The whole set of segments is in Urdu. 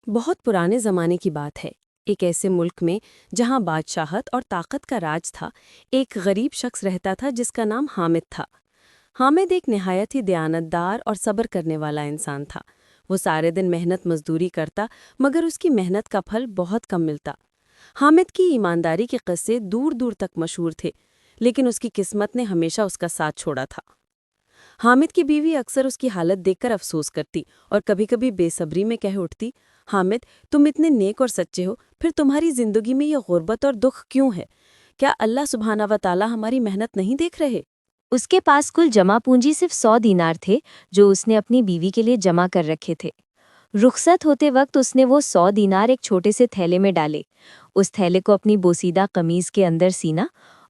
بہت پرانے زمانے کی بات ہے۔ ایک ایسے ملک میں جہاں بادشاہت اور طاقت کا راج تھا، ایک غریب شخص رہتا تھا جس کا نام حامد تھا۔ حامد ایک نہایت ہی دیانتدار اور صبر کرنے والا انسان تھا۔ وہ سارے دن محنت مزدوری کرتا، مگر اس کی محنت کا پھل بہت کم ملتا۔ حامد کی ایمانداری کے قصے دور دور تک مشہور تھے، لیکن اس کی قسمت نے ہمیشہ اس کا ساتھ چھوڑا تھا۔ حامد کی بیوی اکثر اس کی حالت دیکھ کر افسوس کرتی اور کبھی کبھی بے صبری میں کہہ اٹھتی، حامد، تم اتنے نیک اور سچے ہو، پھر تمہاری زندگی میں یہ غربت اور دکھ کیوں ہے؟ کیا اللہ سبحانہ و تعالی ہماری محنت نہیں دیکھ رہے؟ اس کے پاس کل جمع پونجی صرف 100 دینار تھے جو اس نے اپنی بیوی کے لیے جمع کر رکھے تھے۔ رخصت ہوتے وقت اس نے وہ 100 دینار ایک چھوٹے سے تھیلے میں ڈالے، اس تھیلے کو اپنی بوسیدہ قمیض کے اندر سینا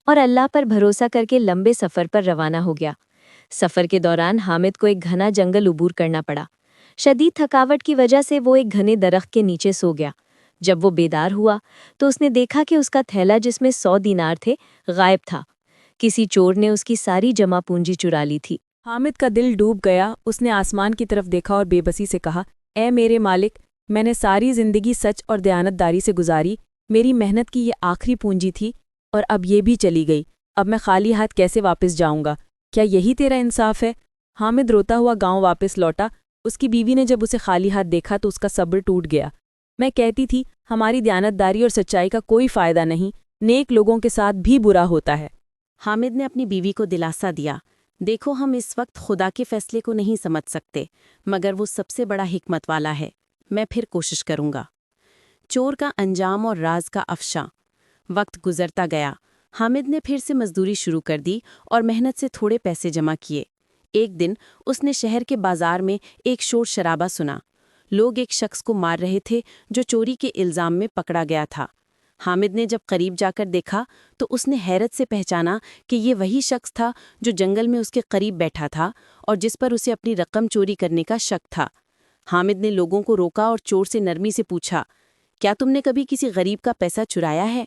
اور اللہ پر بھروسہ کر کے لمبے سفر پر روانہ ہو گیا۔ سفر کے دوران حامد کو ایک گھنا جنگل عبور کرنا پڑا۔ شدید تھکاوٹ کی وجہ سے وہ ایک گھنے درخت کے نیچے سو گیا۔ جب وہ بیدار ہوا تو اس نے دیکھا کہ اس کا تھیلا جس میں 100 دینار تھے غائب تھا۔ کسی چور نے اس کی ساری جمع پونجی چرا لی تھی۔ حامد کا دل ڈوب گیا۔ اس نے آسمان کی طرف دیکھا اور بے بسی سے کہا، اے میرے مالک، میں نے ساری زندگی سچ اور دیانتداری سے گزاری، میری محنت کی یہ آخری پونجی تھی اور اب یہ بھی چلی گئی۔ اب میں خالی ہاتھ کیسے واپس جاؤں گا؟ کیا یہی تیرا انصاف ہے؟ حامد روتا ہوا گاؤں واپس لوٹا۔ اس کی بیوی نے جب اسے خالی ہاتھ دیکھا تو اس کا صبر ٹوٹ گیا۔ میں کہتی تھی، ہماری دیانتداری اور سچائی کا کوئی فائدہ نہیں، نیک لوگوں کے ساتھ بھی برا ہوتا ہے۔ حامد نے اپنی بیوی کو دلاسا دیا، دیکھو، ہم اس وقت خدا کے فیصلے کو نہیں سمجھ سکتے، مگر وہ سب سے بڑا حکمت والا ہے۔ میں پھر کوشش کروں گا۔ چور کا انجام اور راز کا افشاں۔ وقت گزرتا گیا۔ حامد نے پھر سے مزدوری شروع کر دی اور محنت سے تھوڑے پیسے جمع کیے۔ ایک دن اس نے شہر کے بازار میں ایک شور شرابہ سنا۔ لوگ ایک شخص کو مار رہے تھے جو چوری کے الزام میں پکڑا گیا تھا۔ حامد نے جب قریب جا کر دیکھا تو اس نے حیرت سے پہچانا کہ یہ وہی شخص تھا جو جنگل میں اس کے قریب بیٹھا تھا اور جس پر اسے اپنی رقم چوری کرنے کا شک تھا۔ حامد نے لوگوں کو روکا اور چور سے نرمی سے پوچھا، کیا تم نے کبھی کسی غریب کا پیسہ چرایا ہے؟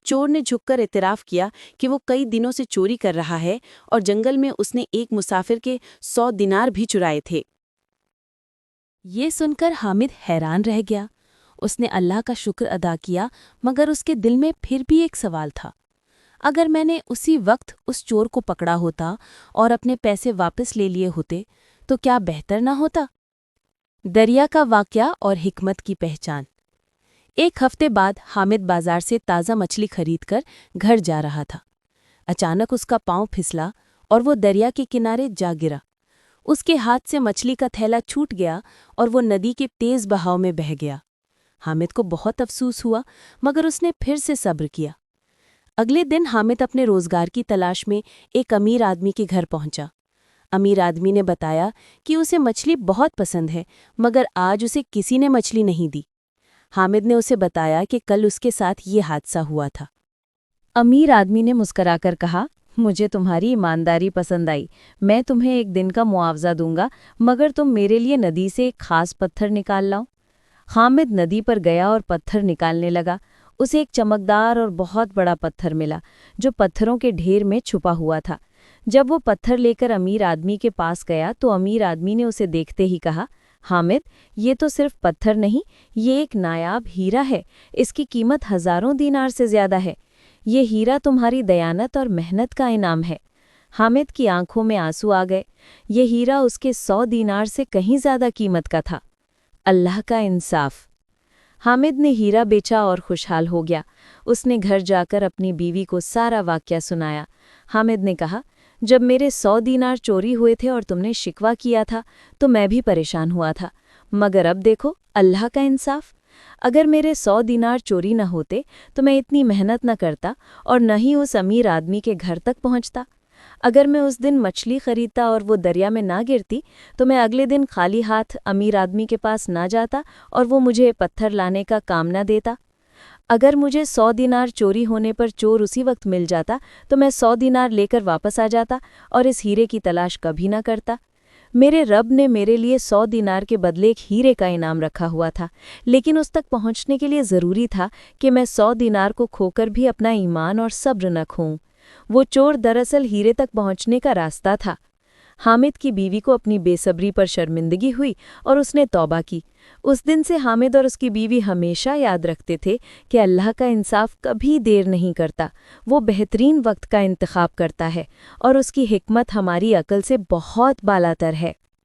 چور نے جھک کر اعتراف کیا کہ وہ کئی دنوں سے چوری کر رہا ہے اور جنگل میں اس نے ایک مسافر کے 100 دینار بھی چرائے تھے۔ یہ سن کر حامد حیران رہ گیا۔ اس نے اللہ کا شکر ادا کیا، مگر اس کے دل میں پھر بھی ایک سوال تھا، اگر میں نے اسی وقت اس چور کو پکڑا ہوتا اور اپنے پیسے واپس لے لیے ہوتے تو کیا بہتر نہ ہوتا؟ دریا کا واقعہ اور حکمت کی پہچان۔ ایک ہفتے بعد حامد بازار سے تازہ مچھلی خرید کر گھر جا رہا تھا۔ اچانک اس کا پاؤں پھسلا اور وہ دریا کے کنارے جا گرا۔ اس کے ہاتھ سے مچھلی کا تھیلا چھوٹ گیا اور وہ ندی کے تیز بہاؤ میں بہہ گیا۔ حامد کو بہت افسوس ہوا، مگر اس نے پھر سے صبر کیا۔ اگلے دن حامد اپنے روزگار کی تلاش میں ایک امیر آدمی کے گھر پہنچا۔ امیر آدمی نے بتایا کہ اسے مچھلی بہت پسند ہے، مگر آج اسے کسی نے مچھلی نہیں دی۔ حامد نے اسے بتایا کہ کل اس کے ساتھ یہ حادثہ ہوا تھا۔ امیر آدمی نے مسکرا کر کہا، مجھے تمہاری ایمانداری پسند آئی، میں تمہیں ایک دن کا معاوضہ دوں گا، مگر تم میرے لیے ندی سے ایک خاص پتھر نکال لاؤ۔ حامد ندی پر گیا اور پتھر نکالنے لگا۔ اسے ایک چمکدار اور بہت بڑا پتھر ملا جو پتھروں کے ڈھیر میں چھپا ہوا تھا۔ جب وہ پتھر لے کر امیر آدمی کے پاس گیا تو امیر آدمی نے اسے دیکھتے ہی کہا، حامد، یہ تو صرف پتھر نہیں، یہ ایک نایاب ہیرا ہے، اس کی قیمت ہزاروں دینار سے زیادہ ہے۔ یہ ہیرا تمہاری دیانت اور محنت کا انعام ہے۔ حامد کی آنکھوں میں آنسو آ گئے۔ یہ ہیرا اس کے 100 دینار سے کہیں زیادہ قیمت کا تھا۔ اللہ کا انصاف۔ حامد نے ہیرا بیچا اور خوشحال ہو گیا۔ اس نے گھر جا کر اپنی بیوی کو سارا واقعہ سنایا۔ حامد نے کہا، جب میرے 100 دینار چوری ہوئے تھے اور تم نے شکوہ کیا تھا تو میں بھی پریشان ہوا تھا، مگر اب دیکھو اللہ کا انصاف۔ اگر میرے 100 دینار چوری نہ ہوتے تو میں اتنی محنت نہ کرتا اور نہ ہی اس امیر آدمی کے گھر تک پہنچتا۔ اگر میں اس دن مچھلی خریدتا اور وہ دریا میں نہ گرتی تو میں اگلے دن خالی ہاتھ امیر آدمی کے پاس نہ جاتا اور وہ مجھے پتھر لانے کا کام نہ دیتا۔ اگر مجھے 100 دینار چوری ہونے پر چور اسی وقت مل جاتا تو میں 100 دینار لے کر واپس آ جاتا اور اس ہیرے کی تلاش کبھی نہ کرتا۔ میرے رب نے میرے لیے 100 دینار کے بدلے ایک ہیرے کا انعام رکھا ہوا تھا، لیکن اس تک پہنچنے کے لیے ضروری تھا کہ میں 100 دینار کو کھو کر بھی اپنا ایمان اور صبر نہ کھوؤں۔ وہ چور دراصل ہیرے تک پہنچنے کا راستہ تھا۔ حامد کی بیوی کو اپنی بے صبری پر شرمندگی ہوئی اور اس نے توبہ کی۔ اس دن سے حامد اور اس کی بیوی ہمیشہ یاد رکھتے تھے کہ اللہ کا انصاف کبھی دیر نہیں کرتا، وہ بہترین وقت کا انتخاب کرتا ہے، اور اس کی حکمت ہماری عقل سے بہت بالاتر ہے۔